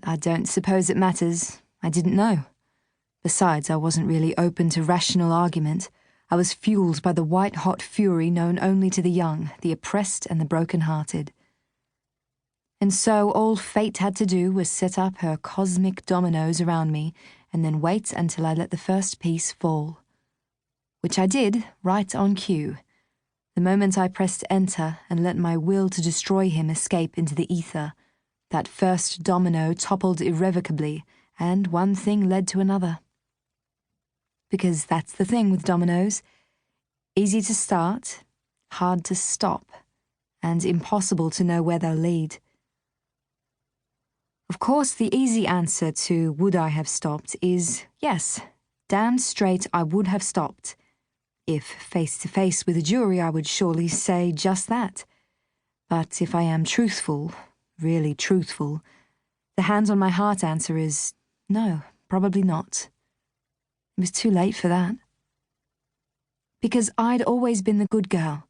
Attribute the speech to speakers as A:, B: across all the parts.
A: But I don't suppose it matters. I didn't know. Besides, I wasn't really open to rational argument. I was fueled by the white-hot fury known only to the young, the oppressed and the broken-hearted. And so all fate had to do was set up her cosmic dominoes around me and then wait until I let the first piece fall. Which I did, right on cue. The moment I pressed enter and let my will to destroy him escape into the ether, that first domino toppled irrevocably, and one thing led to another. Because that's the thing with dominoes. Easy to start, hard to stop, and impossible to know where they'll lead. Of course, the easy answer to would I have stopped is yes, damn straight I would have stopped. If face to face with a jury, I would surely say just that. But if I am truthful, really truthful, the hand on my heart answer is no, probably not. It was too late for that. Because I'd always been the good girl,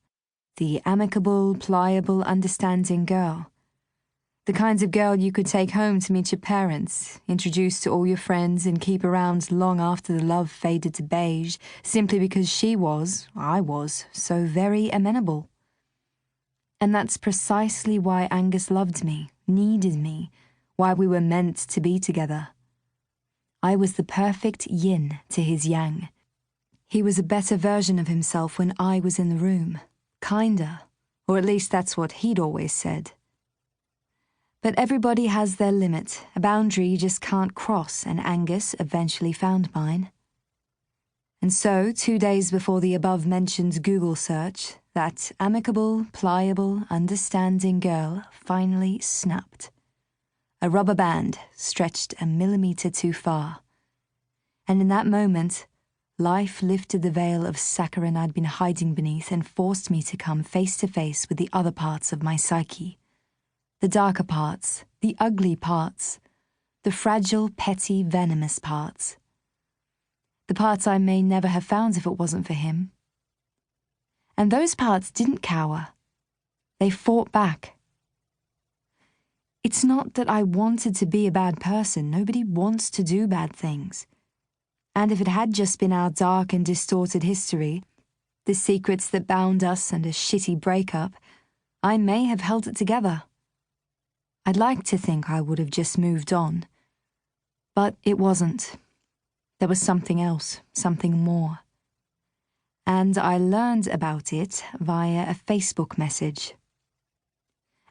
A: the amicable, pliable, understanding girl. The kinds of girl you could take home to meet your parents, introduce to all your friends, and keep around long after the love faded to beige, simply because I was, so very amenable. And that's precisely why Angus loved me, needed me, why we were meant to be together. I was the perfect yin to his yang. He was a better version of himself when I was in the room, kinder, or at least that's what he'd always said. But everybody has their limit, a boundary you just can't cross, and Angus eventually found mine. And so, 2 days before the above-mentioned Google search, that amicable, pliable, understanding girl finally snapped. A rubber band stretched a millimeter too far. And in that moment, life lifted the veil of saccharine I'd been hiding beneath and forced me to come face to face with the other parts of my psyche. The darker parts, the ugly parts, the fragile, petty, venomous parts. The parts I may never have found if it wasn't for him. And those parts didn't cower. They fought back. It's not that I wanted to be a bad person. Nobody wants to do bad things. And if it had just been our dark and distorted history, the secrets that bound us and a shitty breakup, I may have held it together. I'd like to think I would have just moved on. But it wasn't. There was something else, something more. And I learned about it via a Facebook message.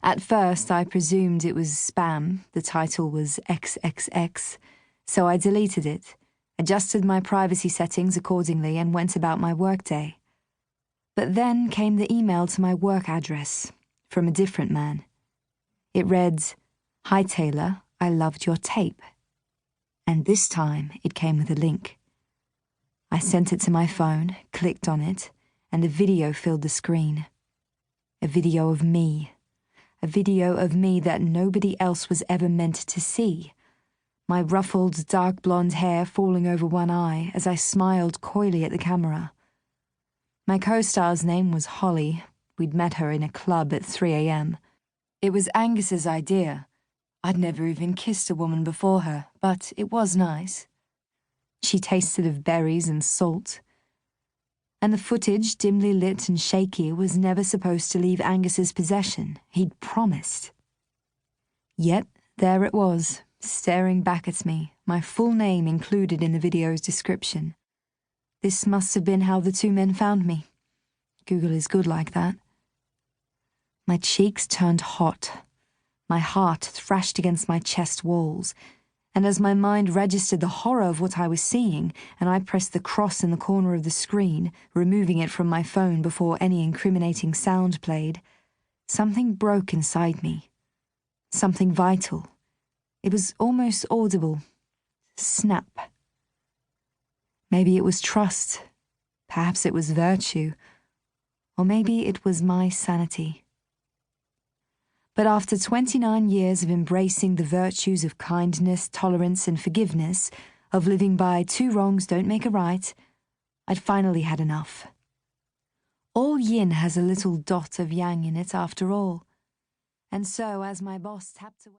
A: At first, I presumed it was spam. The title was XXX, so I deleted it, adjusted my privacy settings accordingly, and went about my workday. But then came the email to my work address, from a different man. It read, "Hi Taylor, I loved your tape." And this time it came with a link. I sent it to my phone, clicked on it, and a video filled the screen. A video of me. A video of me that nobody else was ever meant to see. My ruffled, dark blonde hair falling over one eye as I smiled coyly at the camera. My co-star's name was Holly. We'd met her in a club at 3 a.m. It was Angus's idea. I'd never even kissed a woman before her, but it was nice. She tasted of berries and salt. And the footage, dimly lit and shaky, was never supposed to leave Angus's possession. He'd promised. Yet there it was, staring back at me, my full name included in the video's description. This must have been how the two men found me. Google is good like that. My cheeks turned hot. My heart thrashed against my chest walls, and as my mind registered the horror of what I was seeing, and I pressed the cross in the corner of the screen, removing it from my phone before any incriminating sound played, something broke inside me. Something vital. It was almost audible. Snap. Maybe it was trust. Perhaps it was virtue. Or maybe it was my sanity. But after 29 years of embracing the virtues of kindness, tolerance, and forgiveness, of living by 2 wrongs don't make a right, I'd finally had enough. All yin has a little dot of yang in it after all. And so, as my boss tapped away...